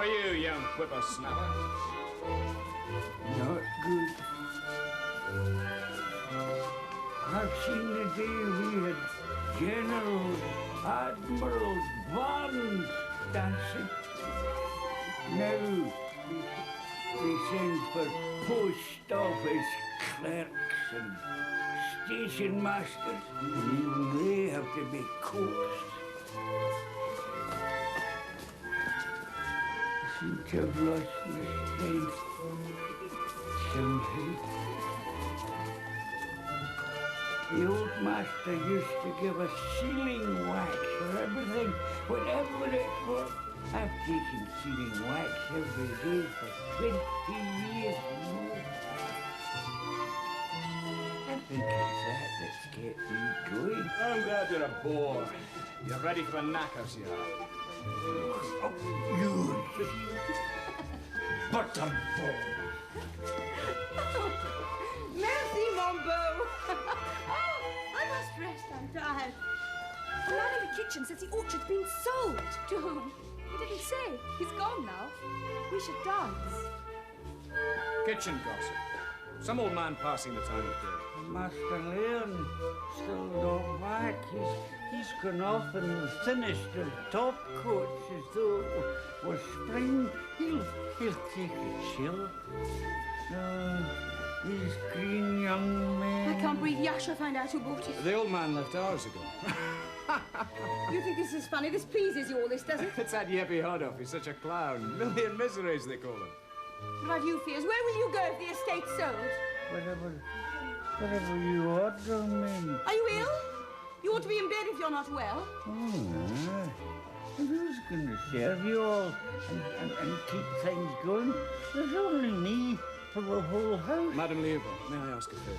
are you, young whippersnapper? Not good. I've seen the day we had generals, admirals, barons dancing. Now they send for post office clerks and station masters, and even they have to be coaxed. I seem to have lost my strength somehow. The old master used to give us sealing wax for everything, whatever it was. I've taken sealing wax every day for 20 years or more. I think it's that that's kept me going. I'm glad you're a bore. You're ready for knackers, you are. Oh, you butterball. Merci, mon beau. Oh, I must rest. I'm tired. The man in the kitchen says the orchard's been sold. To whom? He didn't say. He's gone now. We should dance. Kitchen gossip. Some old man passing the time of day. Master Leon still not back. He's gone off in the thinnest of top coats as though it was spring. He'll take it chill. These green young men. I can't breathe. Yasha find out who bought it. The old man left hours ago. You think this is funny? This pleases you, all this, does it? It's that Yeppie Hoddoff. He's such a clown. Million miseries, they call him. What about you, Fears? Where will you go if the estate's sold? Whatever you order, ma'am. Are you ill? You ought to be in bed if you're not well. Oh, and who's going to serve you all and keep things going? There's only me for the whole house. Madame Liebe, may I ask a favor?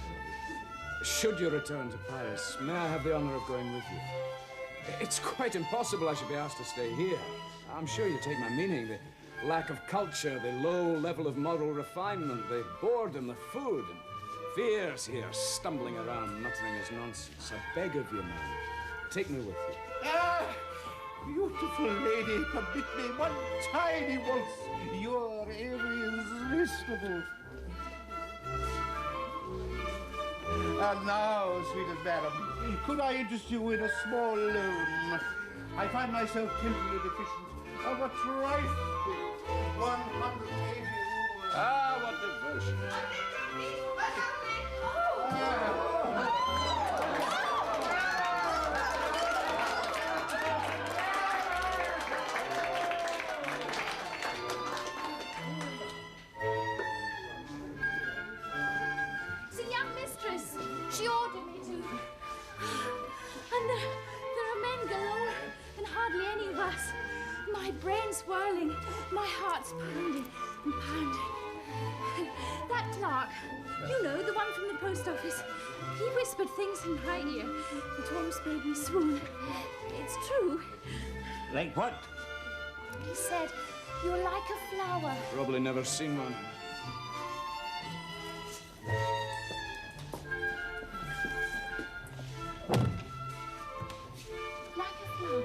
Should you return to Paris, may I have the honor of going with you? It's quite impossible I should be asked to stay here. I'm sure you take my meaning. The lack of culture, the low level of moral refinement, the boredom, the food, and Fears here stumbling around muttering his nonsense. I beg of you, man, take me with you. Ah, beautiful lady, permit me one tiny waltz. You're irresistible. And now, sweetest madam, could I interest you in a small loan? I find myself temporarily deficient of a trifling 180 rubles. Ah, what devotion. It's a young mistress. She ordered me to. And there are men galore, and hardly any of us. My brain's whirling, my heart's pounding and pounding. That clerk, you know, the one from the post office, he whispered things in my ear that almost made me swoon. It's true. Like what? He said, you're like a flower. Probably never seen one. Like a flower.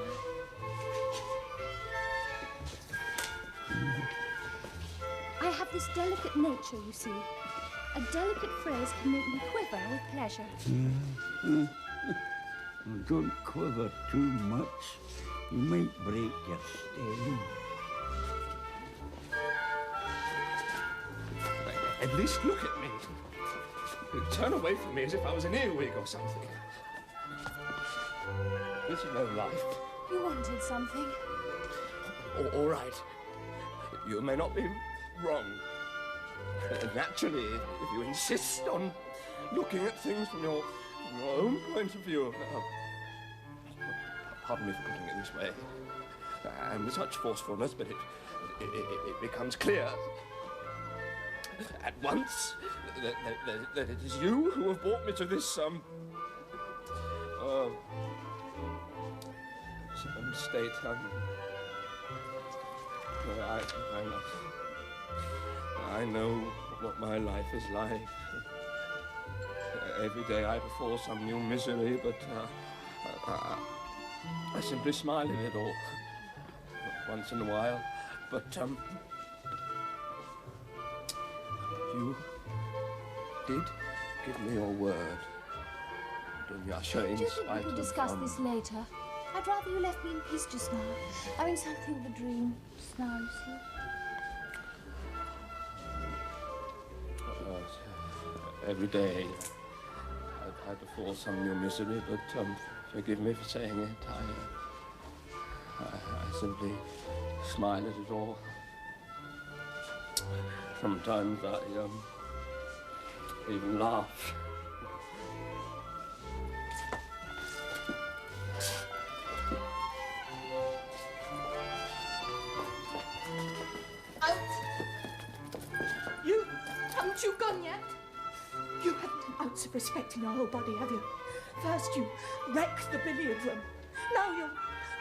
I have this delicate nature, you see. A delicate phrase can make me quiver with pleasure. Don't quiver too much. You might break your stem. At least look at me. Turn away from me as if I was an earwig or something. This is no life. You wanted something. All right. You may not be wrong. Naturally, if you insist on looking at things from your own point of view. Pardon me for putting it this way. And with such forcefulness, but it becomes clear at once that it is you who have brought me to this, some state. I know what my life is like. Every day I befall some new misery, but I simply smile at it all. Once in a while, But, you did give me your word, Dunyasha, in Do you think spite we of... could discuss this later? I'd rather you left me in peace just now. Having something of a dream just now, you see. Every day I'd fall some new misery, but forgive me for saying it. I simply smile at it all. Sometimes I even laugh. Haven't you gone yet? You haven't an ounce of respect in your whole body, have you? First you wrecked the billiard room. Now you're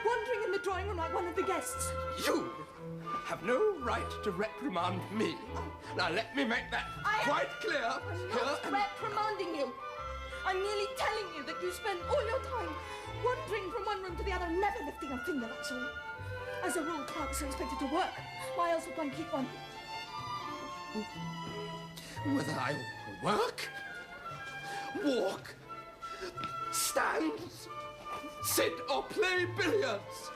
wandering in the drawing room like one of the guests. You have no right to reprimand me. Now let me make that quite clear. I'm not reprimanding you. I'm merely telling you that you spend all your time wandering from one room to the other, never lifting a finger, that's all. As a rule, clerks are expected to work. Why else would one keep one? Whether I work, walk, stand, sit or play billiards,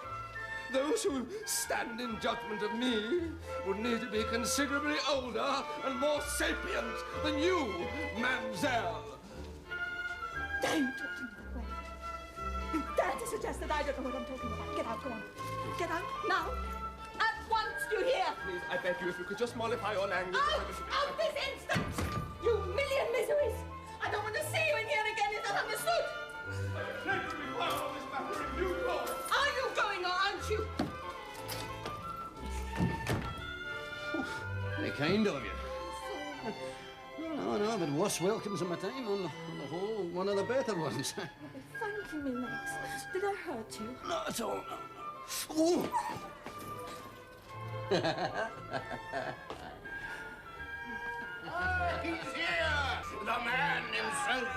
those who stand in judgment of me would need to be considerably older and more sapient than you, mademoiselle. Don't talk to me that way. You dare to suggest that I don't know what I'm talking about. Get out, go on. Get out, now. At once, do you hear? Please, I beg you, if you could just mollify your language. Out this instant! You million miseries! I don't want to see you in here again, is that understood? Are you going or aren't you? Very kind of you. No, but worse welcomes in my time. On the whole, one of the better ones. Thanking me next. Did I hurt you? Not at all, no. Oh! He's here! The man himself!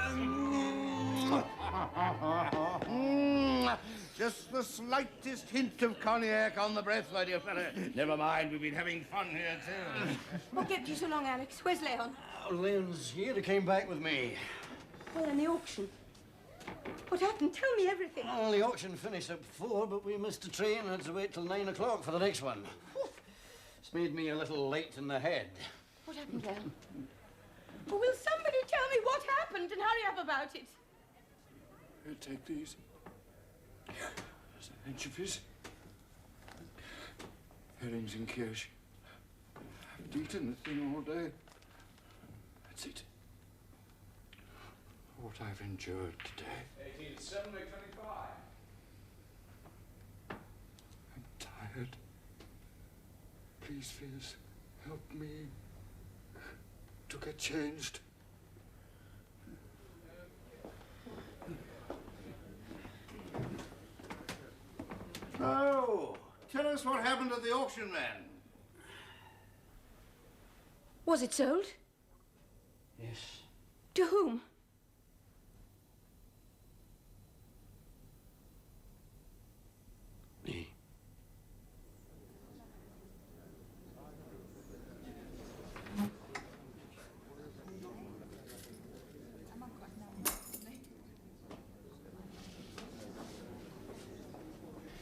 Just the slightest hint of cognac on the breath, my dear fellow. Never mind, we've been having fun here, too. What kept you so long, Alex? Where's Leon? Leon's here. He came back with me. Well, in the auction. What happened? Tell me everything. Well, the auction finished at 4, but we missed the train and had to wait till 9 o'clock for the next one. It's made me a little late in the head. What happened, Leon? Well, will somebody tell me what happened and hurry up about it? Here, take these. There's an anchovies. Herrings and kirsch. I haven't eaten the thing all day. That's it. What I've endured today. 1875. I'm tired. Please, Fizz, help me to get changed. Oh, tell us what happened to the auction man. Was it sold? Yes. To whom? Me.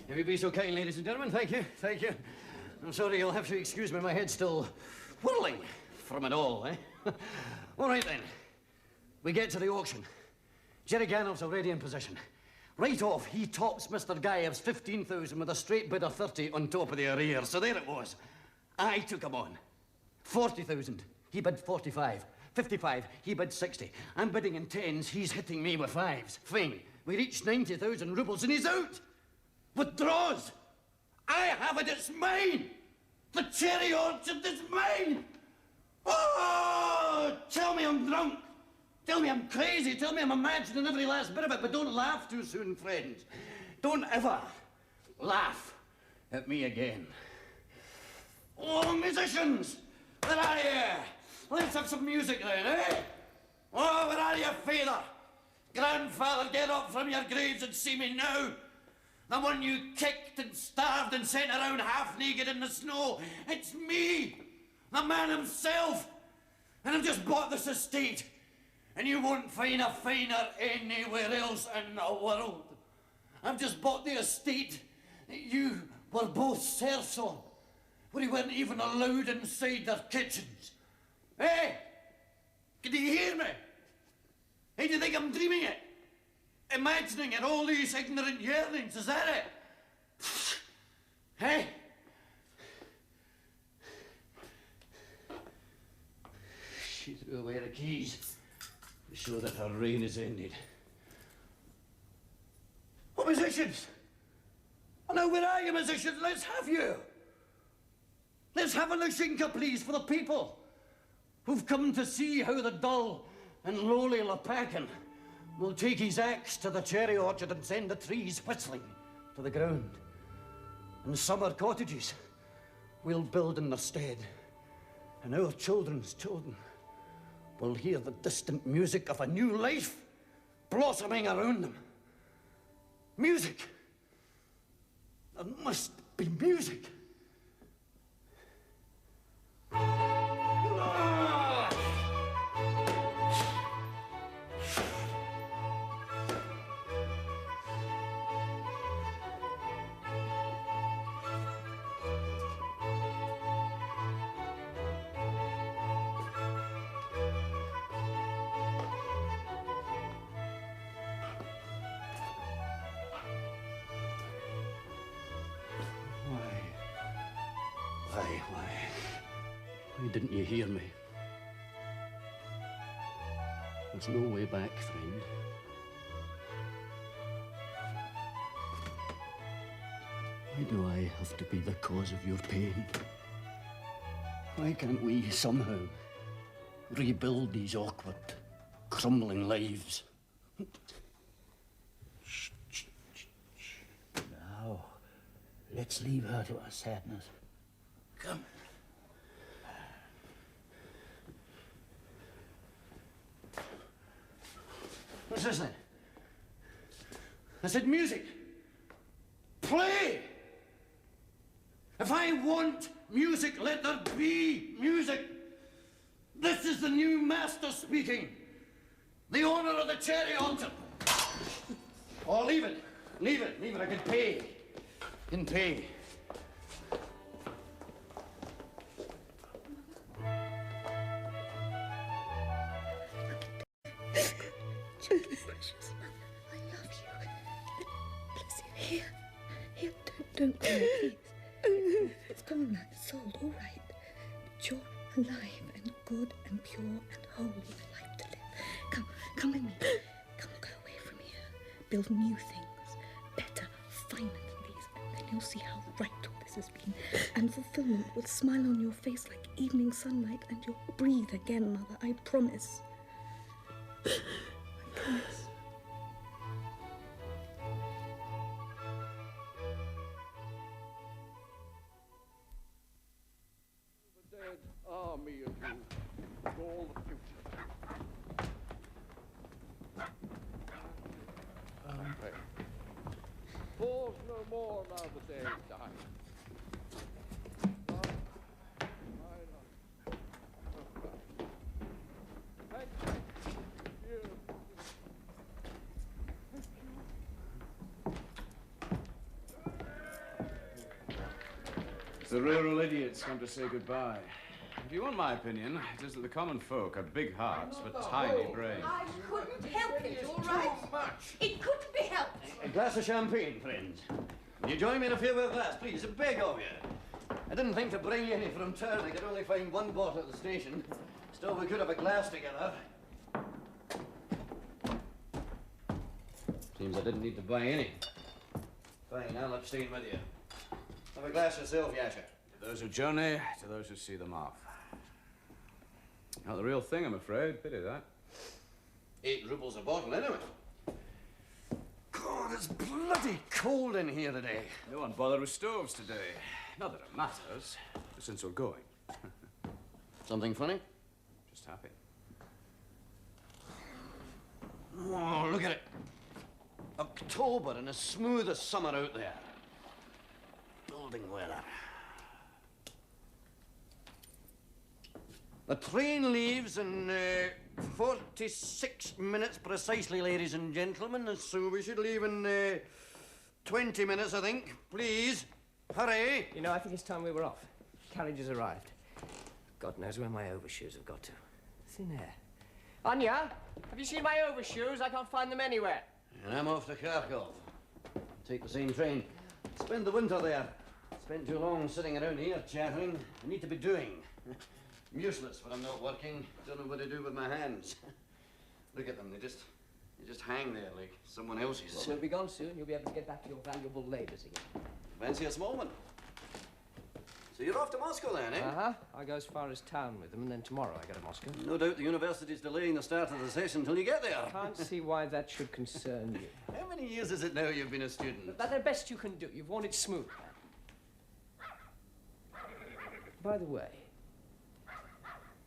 If you be so kind, ladies and gentlemen, thank you, thank you. I'm sorry, you'll have to excuse me, my head's still whirling from it all, eh? All right, then. We get to the auction. Jerry Ganoff's already in position. Right off, he tops Mr. Guyev's 15,000 with a straight bid of 30 on top of the arrears. So there it was. I took him on. 40,000. He bid 45. 55. He bid 60. I'm bidding in tens. He's hitting me with fives. Fine. We reached 90,000 rubles and he's out. Withdraws. I have it. It's mine. The cherry orchard is mine. Oh, tell me I'm drunk. Tell me I'm crazy. Tell me I'm imagining every last bit of it. But don't laugh too soon, friends. Don't ever laugh at me again. Oh, musicians, where are you? Let's have some music then, eh? Oh, where are you, father? Grandfather, get up from your graves and see me now. The one you kicked and starved and sent around half naked in the snow. It's me, the man himself. And I've just bought this estate. And you won't find a finer anywhere else in the world. I've just bought the estate that you were both serfs on, where you weren't even allowed inside their kitchens. Hey, can you hear me? Hey, do you think I'm dreaming it? Imagining it, all these ignorant yearnings, is that it? Hey? She threw away the keys to show that her reign is ended. Oh, musicians! Oh, now, where are you, musicians? Let's have you! Let's have a Lushinka, please, for the people who've come to see how the dull and lowly Lepakin will take his axe to the cherry orchard and send the trees whistling to the ground. And summer cottages we'll build in their stead, and our children's children will hear the distant music of a new life blossoming around them. Music. There must be music. Why didn't you hear me? There's no way back, friend. Why do I have to be the cause of your pain? Why can't we somehow rebuild these awkward, crumbling lives? Now, let's leave her to her sadness. Come. What's this then? I said music. Play! If I want music, let there be music. This is the new master speaking. The owner of the cherry orchard. Oh, leave it. Leave it. Leave it. I can pay. I can pay. Precious, I love you. Please, here, don't cry, please. It's gone now, it's sold, all right. But you're alive and good and pure and holy, a life to live. Come with me. Come, go away from here. Build new things, better, finer than these, and then you'll see how right all this has been. And fulfillment will smile on your face like evening sunlight, and you'll breathe again, Mother, I promise. I promise. The dead army of you, with all the future. Pause no more now the day is dying. The rural idiots come to say goodbye. If you want my opinion, it is that the common folk have big hearts but tiny brains. I couldn't help it, all right? It couldn't be helped. A glass of champagne, friends. Will you join me in a farewell glass, please? A beg of you. I didn't think to bring any from town. I could only find one bottle at the station. Still, we could have a glass together. Seems I didn't need to buy any. Fine, I'll abstain with you. Have a glass yourself, Yasha. To those who journey, to those who see them off. Not the real thing, I'm afraid. Pity that. 8 rubles a bottle, anyway. God, it's bloody cold in here today. No one bothered with stoves today. Not that it matters, since we're going. Something funny? Just happy. Oh, look at it. October and as smooth as summer out there. Building weather. The train leaves in 46 minutes precisely, ladies and gentlemen, and so we should leave in 20 minutes, I think. Please, hurry. You know, I think it's time we were off. Carriage has arrived. God knows where my overshoes have got to. Thin air. Anya, have you seen my overshoes? I can't find them anywhere. And I'm off to Kharkov. Take the same train. Spend the winter there. Spent too long sitting around here chattering. I need to be doing. I'm useless when I'm not working. Don't know what to do with my hands. Look at them. They just hang there like someone else's. Well, we'll be gone soon. You'll be able to get back to your valuable labours again. Fancy a small one. So you're off to Moscow then, eh? Uh-huh. I go as far as town with them, and then tomorrow I go to Moscow. No doubt the university's delaying the start of the session until you get there. Can't see why that should concern you. How many years is it now you've been a student? That's the best you can do. You've worn it smooth. By the way,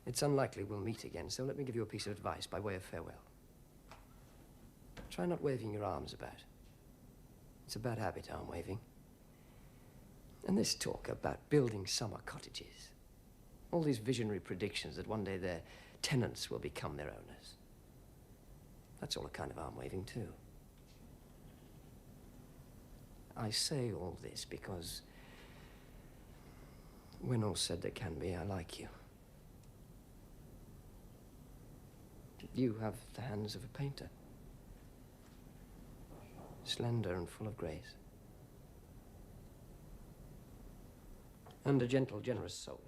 it's unlikely we'll meet again, so let me give you a piece of advice by way of farewell. Try not waving your arms about. It's a bad habit, arm waving. And this talk about building summer cottages. All these visionary predictions that one day their tenants will become their owners. That's all a kind of arm waving, too. I say all this because when all said there can be, I like you. You have the hands of a painter. Slender and full of grace. And a gentle, generous soul.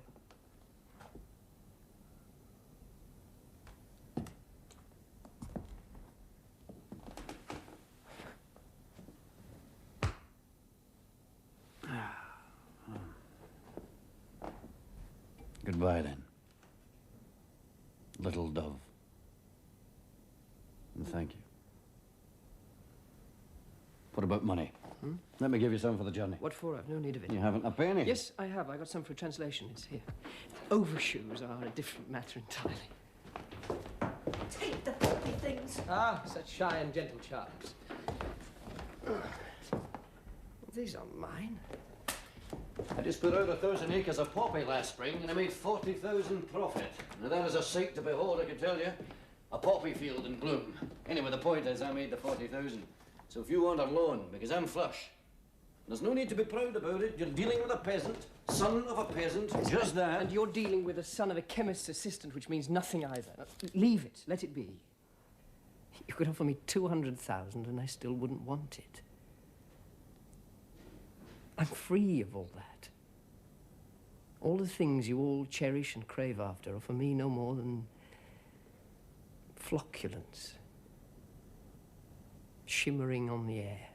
Goodbye, then. Little dove. And thank you. What about money? Let me give you some for the journey. What for? I've no need of it. You haven't a penny? Yes, I have. I got some for a translation. It's here. Overshoes are a different matter entirely. Take the filthy things. Ah, such shy and gentle charms. These aren't mine. I just put out 1,000 acres of poppy last spring and I made 40,000 profit. Now that is a sight to behold, I can tell you. A poppy field in bloom. Anyway, the point is I made the 40,000. So if you want a loan, because I'm flush, there's no need to be proud about it. You're dealing with a peasant, son of a peasant, just that. And you're dealing with the son of a chemist's assistant, which means nothing either. Leave it. Let it be. You could offer me 200,000 and I still wouldn't want it. I'm free of all that. All the things you all cherish and crave after are for me no more than flocculence, shimmering on the air.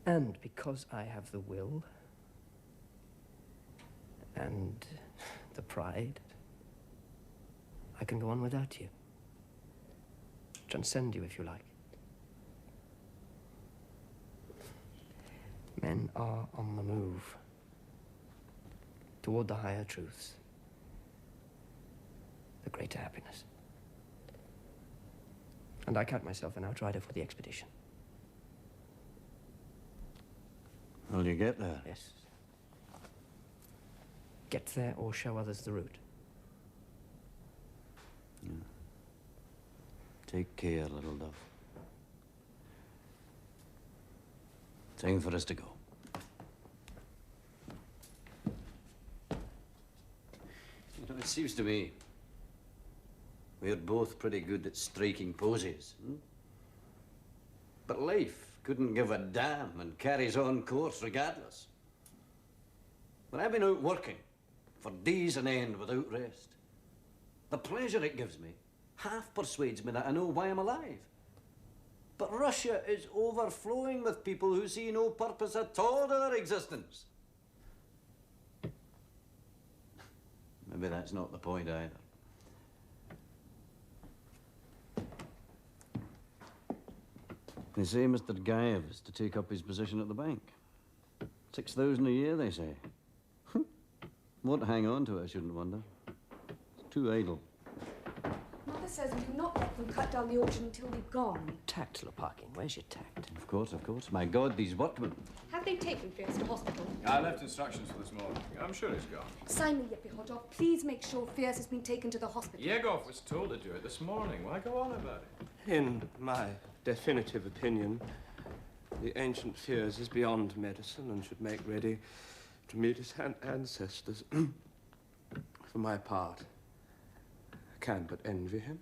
And because I have the will and the pride, I can go on without you. Transcend you, if you like. Men are on the move toward the higher truths, the greater happiness. And I count myself an outrider for the expedition. Will you get there? Yes. Get there or show others the route. Yeah. Take care, little dove. Time for us to go. You know, it seems to me we're both pretty good at striking poses. But life couldn't give a damn and carries on course regardless. When I've been out working for days on end without rest, the pleasure it gives me half persuades me that I know why I'm alive. But Russia is overflowing with people who see no purpose at all to their existence. Maybe that's not the point either. They say Mr. Gaev is to take up his position at the bank. 6,000 a year, they say. Won't hang on to it, I shouldn't wonder. It's too idle. Mother says we do not let them cut down the auction until we've gone. Tact, Loparkin. Where's your tact? Of course, of course. My God, these workmen. Have they taken Fierce to hospital? I left instructions for this morning. I'm sure he's gone. Simon Yepihodov, please make sure Fierce has been taken to the hospital. Yegov was told to do it this morning. Why go on about it? In my definitive opinion, the ancient Fears is beyond medicine and should make ready to meet his ancestors. For my part, I can but envy him.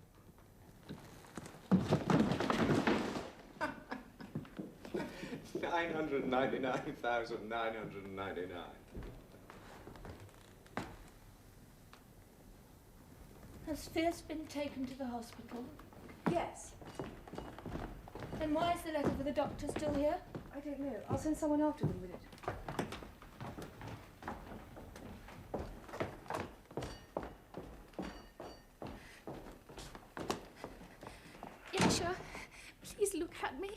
$999,999. Has Fierce been taken to the hospital? Yes. Then why is the letter for the doctor still here? I don't know. I'll send someone after them with it. Yasha, please look at me.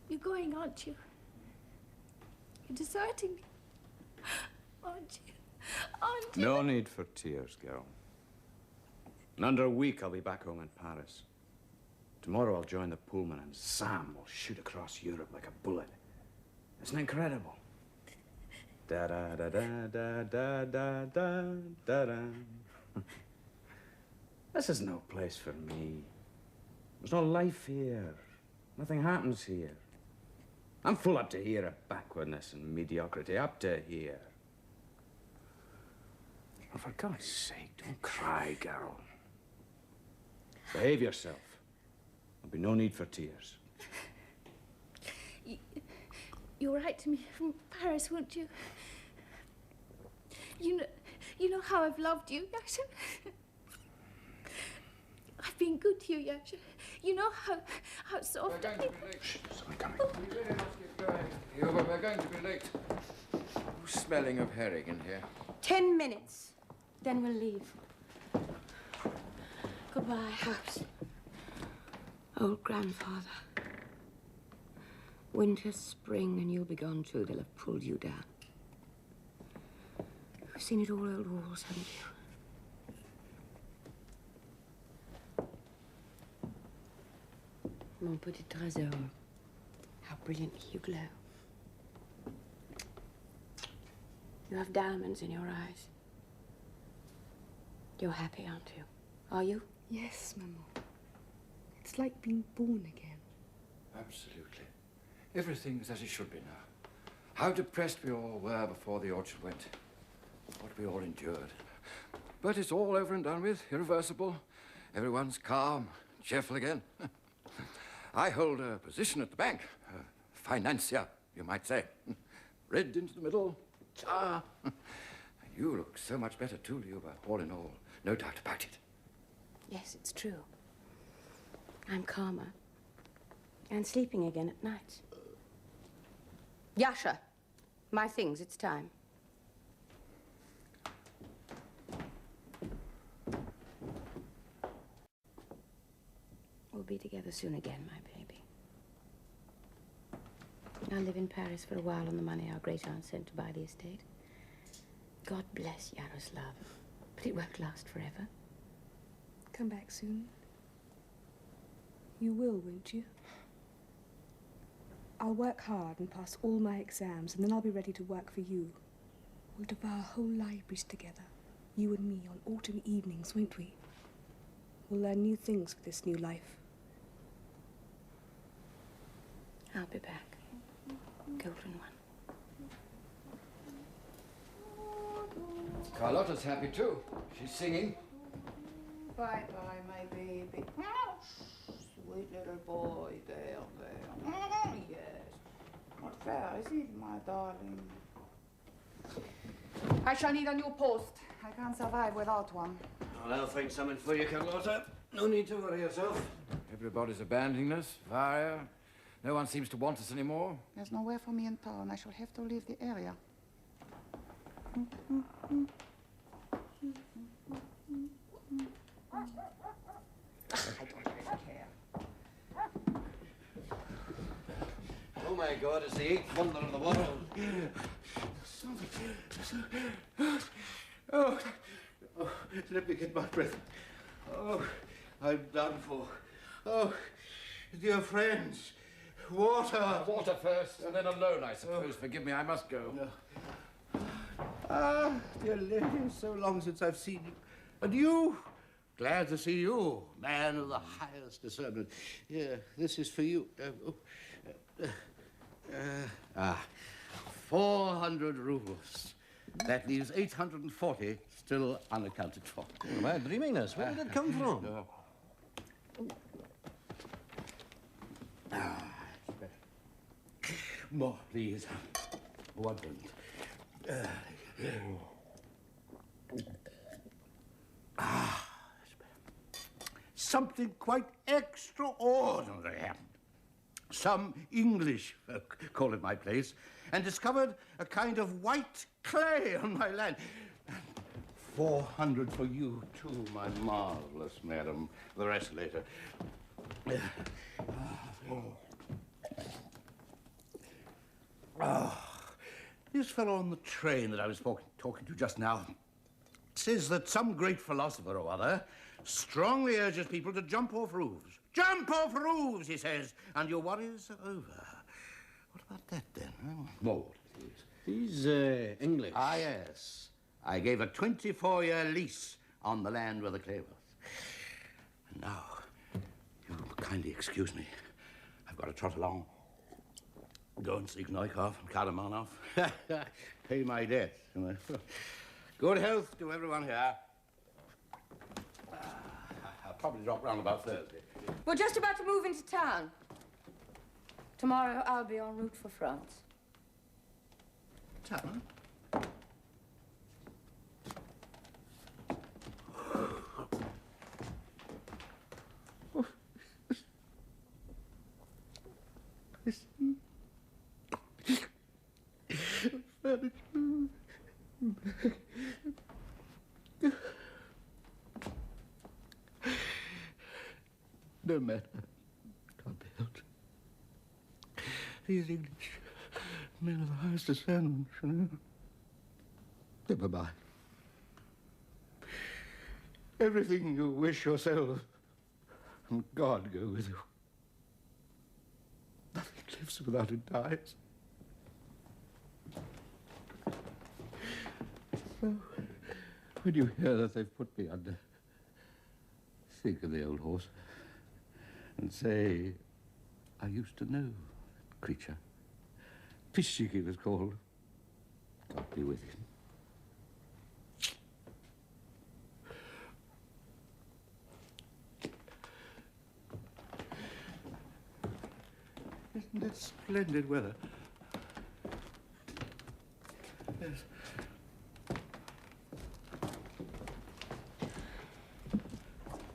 You're going, aren't you? You're deserting me, aren't you? Aren't you? No need for tears, girl. In under a week, I'll be back home in Paris. Tomorrow, I'll join the Pullman, and Sam will shoot across Europe like a bullet. Isn't it incredible? Da da da da da da da da da da. This is no place for me. There's no life here. Nothing happens here. I'm full up to here of backwardness and mediocrity, up to here. Oh, for God's sake, don't cry, girl. Behave yourself. There'll be no need for tears. You'll write to me from Paris, won't you? You know how I've loved you, Yasha. I've been good to you, Yasha. You know how soft. We're going to be late. Somebody coming. We really must get going. Hugo, we're going to be late. Who's smelling of herring in here? 10 minutes. Then we'll leave. Goodbye. Perhaps. Old grandfather. Winter, spring, and you'll be gone too. They'll have pulled you down. You've seen it all, old walls, haven't you? Mon petit trésor. How brilliantly you glow. You have diamonds in your eyes. You're happy, aren't you? Are you? Yes, Maman. It's like being born again. Absolutely. Everything's as it should be now. How depressed we all were before the orchard went. What we all endured. But it's all over and done with, irreversible. Everyone's calm, cheerful again. I hold a position at the bank. Financier, you might say. Red into the middle. Tsar. And you look so much better too, Lyuba, all in all. No doubt about it. Yes, it's true. I'm calmer. And sleeping again at night. Yasha, my things, it's time. We'll be together soon again, my baby. I'll live in Paris for a while on the money our great-aunt sent to buy the estate. God bless Yaroslav, but it won't last forever. Come back soon. You will, won't you? I'll work hard and pass all my exams, and then I'll be ready to work for you. We'll devour whole libraries together, you and me, on autumn evenings, won't we? We'll learn new things for this new life. I'll be back. Golden one. Carlotta's happy too. She's singing. Bye-bye, my baby. Sweet little boy, there. Yes. What fair is it, my darling? I shall need a new post. I can't survive without one. Well, I'll find something for you, Carlotta. No need to worry yourself. Everybody's abandoning us. Varia. No one seems to want us anymore. There's nowhere for me in town. I shall have to leave the area. I don't really care. Oh, my God, it's the eighth wonder of the world. Oh, Oh, let me get my breath. Oh, I'm done for. Oh, dear friends, water. Water first, and then alone, I suppose. Forgive me, I must go. No. Ah, dear lady, so long since I've seen you. And you? Glad to see you, man of the highest discernment. Here, this is for you. 400 rubles. That leaves 840 still unaccounted for. Oh, am I dreaming this? Where did it come from? More, please. One moment. Something quite extraordinary happened. Some English folk call at my place and discovered a kind of white clay on my land. 400 for you, too, my marvelous madam. The rest later. This fellow on the train that I was talking to just now says that some great philosopher or other strongly urges people to jump off roofs. Jump off roofs, he says, and your worries are over. What about that, then? More, please. He's English. Ah, yes. I gave a 24-year lease on the land where the clay was. And now, you'll kindly excuse me. I've got to trot along. Go and see Gnoikov and Karamanov. Pay my debt. Good health to everyone here. I'll probably drop round about Thursday. We're just about to move into town. Tomorrow I'll be en route for France. Town? No matter. Can't be helped. These English men of the highest discernment, you know. Never mind. Everything you wish yourself, and God go with you. Nothing lives without it dies. So, when you hear that they've put me under, think of the old horse and say, I used to know that creature. Pishik he was called. God be with him. Isn't it splendid weather? Yes.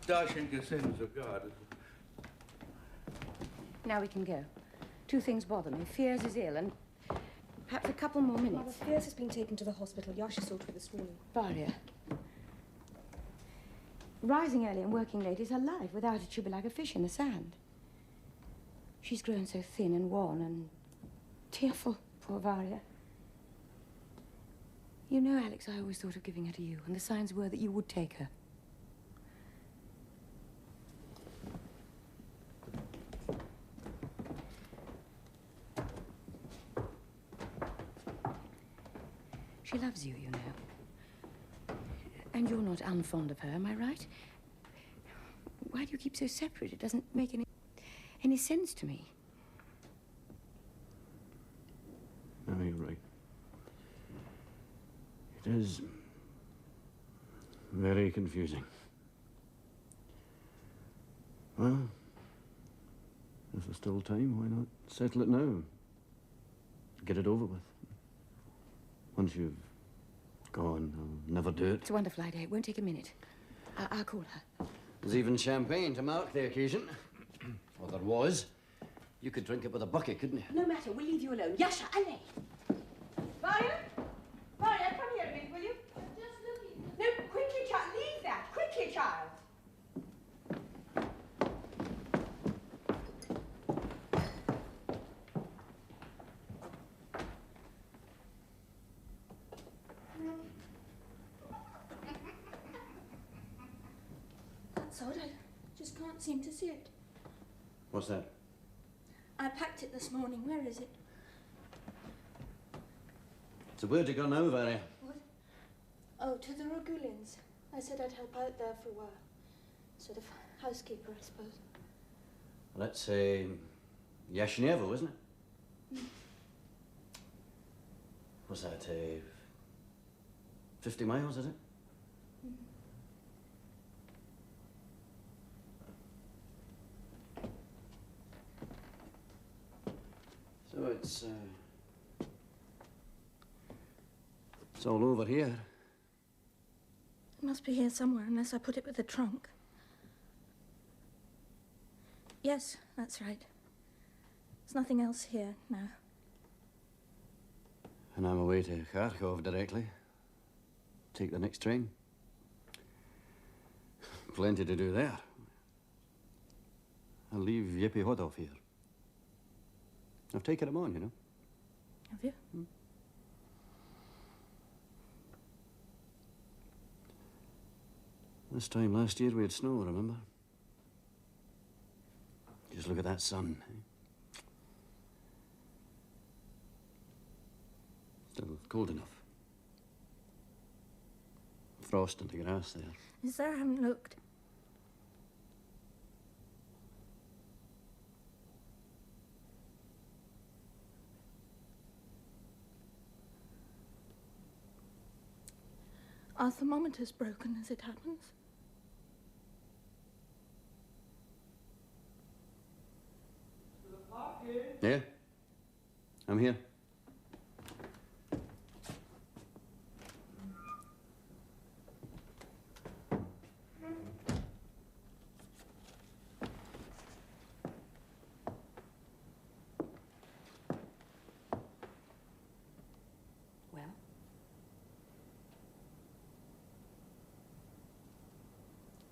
Dashing descends of God. Now we can go. Two things bother me. Fears is ill, and perhaps a couple more minutes. Mother, Fierce has been taken to the hospital. Yasha saw to her this morning. Varia. Rising early and working late is her life. Without it, she'll be like a fish in the sand. She's grown so thin and worn and tearful, poor Varia. You know, Alex, I always thought of giving her to you, and the signs were that you would take her. She loves you, you know. And you're not unfond of her, am I right? Why do you keep so separate? It doesn't make any sense to me. No, you're right. It is very confusing. Well, if there's still time, why not settle it now? Get it over with. Once you've gone, I'll never do it. It's a wonderful idea. It won't take a minute. I'll call her. There's even champagne to mark the occasion. Well, there was. You could drink it with a bucket, couldn't you? No matter, we'll leave you alone. Yasha, allez! Varia? Varia, come here a minute, will you? I'm just looking. No, quickly, child. Leave that. Quickly, child. can't seem to see it. What's that? I packed it this morning. Where is it? It's a word you gone over here. What? Oh, to the Rogulians. I said I'd help out there for a while. Sort of housekeeper, I suppose. Well, that's Yashnevo, isn't it? What's that, 50 miles, is it? So it's all over here. It must be here somewhere, unless I put it with the trunk. Yes, that's right. There's nothing else here now. And I'm away to Kharkov directly. Take the next train. Plenty to do there. I'll leave Yippee Hodov here. I've taken him on, you know. Have you? This time last year we had snow, remember? Just look at that sun. Still cold enough. Frost in the grass there. Is there? I haven't looked. Our thermometer's broken as it happens. Yeah? I'm here. Well?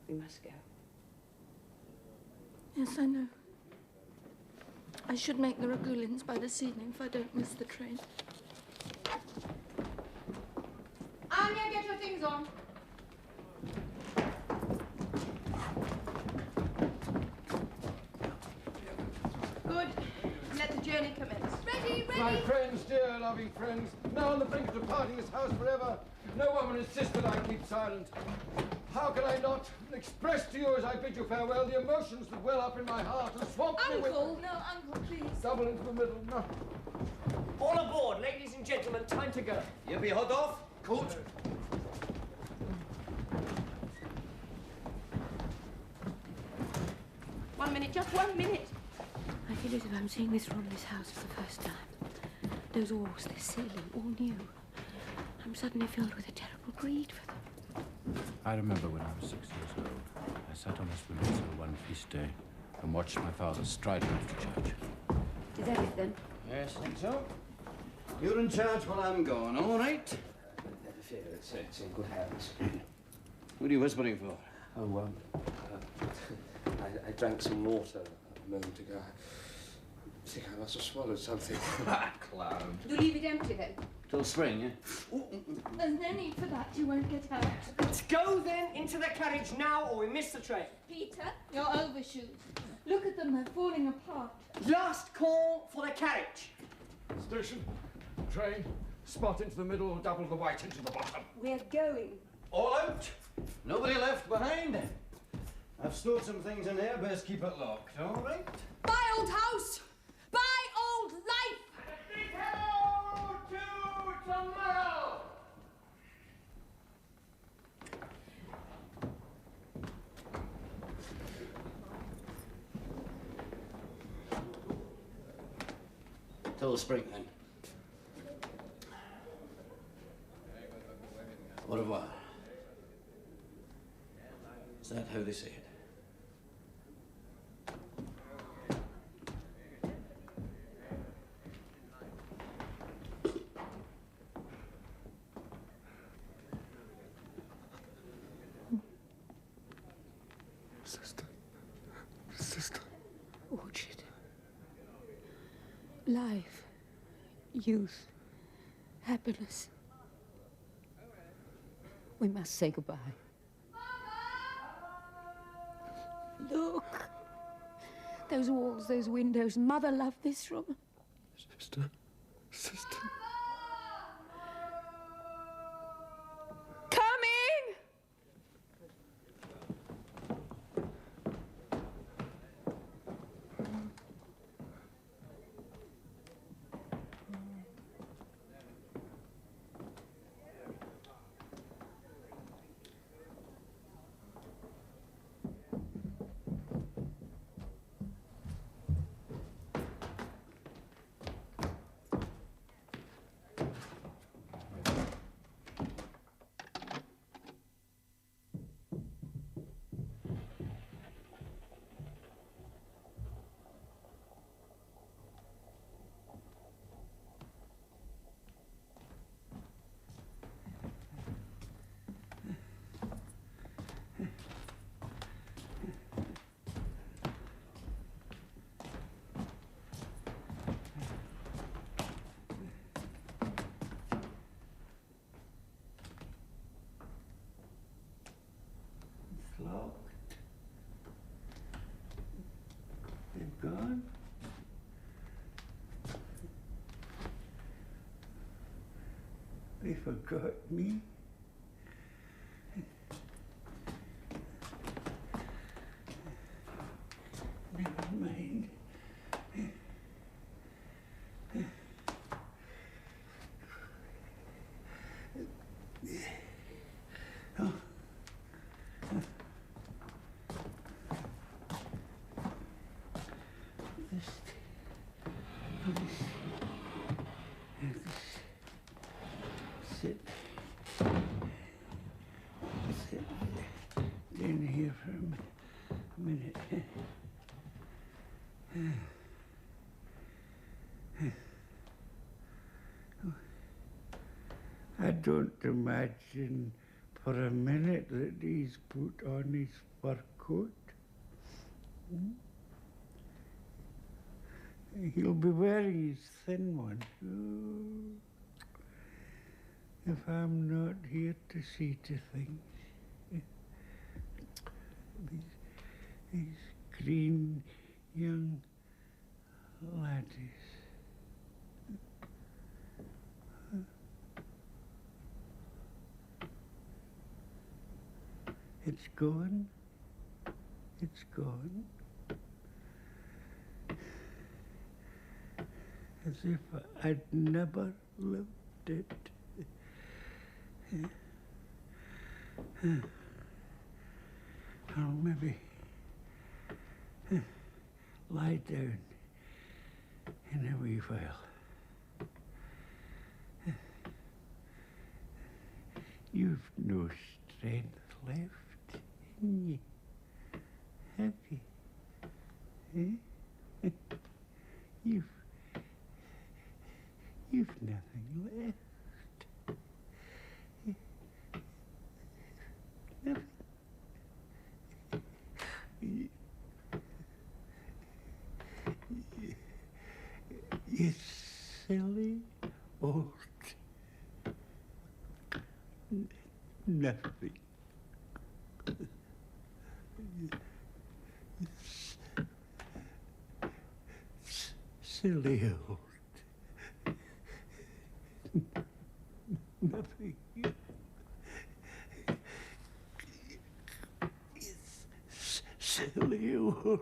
We must go. Yes, I know. I should make the Rogulians by this evening if I don't miss the train. Anya, get your things on. Good. Let the journey commence. Ready, ready. My friends, dear loving friends, now on the brink of departing this house forever, no one will insist that I keep silent. How can I not express to you as I bid you farewell the emotions that well up in my heart and swamp me with... Uncle! No, Uncle, please. Double into the middle. No. All aboard, ladies and gentlemen, time to go. Yippee Hodov, coat. One minute, just 1 minute. I feel as if I'm seeing this from this house for the first time. Those walls, their ceiling, all new. I'm suddenly filled with a terrible greed for them. I remember when I was 6 years old. I sat on this windowsill one feast day and watched my father stride off to church. Is that it then? Yes, I think so. You're in charge while I'm gone, all right? Never fear, it's in good hands. What are you whispering for? Oh, I drank some water a moment ago. I think I must have swallowed something. Clown. You leave it empty then. Till spring, yeah? There's no need for that. You won't get out. Let's go then into the carriage now or we miss the train. Peter, your overshoes. Look at them. They're falling apart. Last call for the carriage. Station, train, spot into the middle, double the white into the bottom. We're going. All out. Nobody left behind. I've stored some things in there. Best keep it locked, all right? Bye, old house. Bye, old life. And a big hello to tomorrow! Till the spring, then. Au revoir. Is that how they say it? Sister. Orchard. Life. Youth. Happiness. We must say goodbye. Look. Those walls, those windows. Mother loved this room. Sister. Sister. Coming! Locked. They've gone. They forgot me. Never mind. Oh. Sit in here for a minute. I don't imagine for a minute that he's put on his fur coat. He'll be wearing his thin one. Oh, if I'm not here to see to things. These green young laddies. It's gone. It's gone. As if I'd never lived it. I'll maybe lie down in a wee while. You've no strength left in you, have you? You've nothing left. Nothing. You silly old nothing. Silly old nothing. Silly old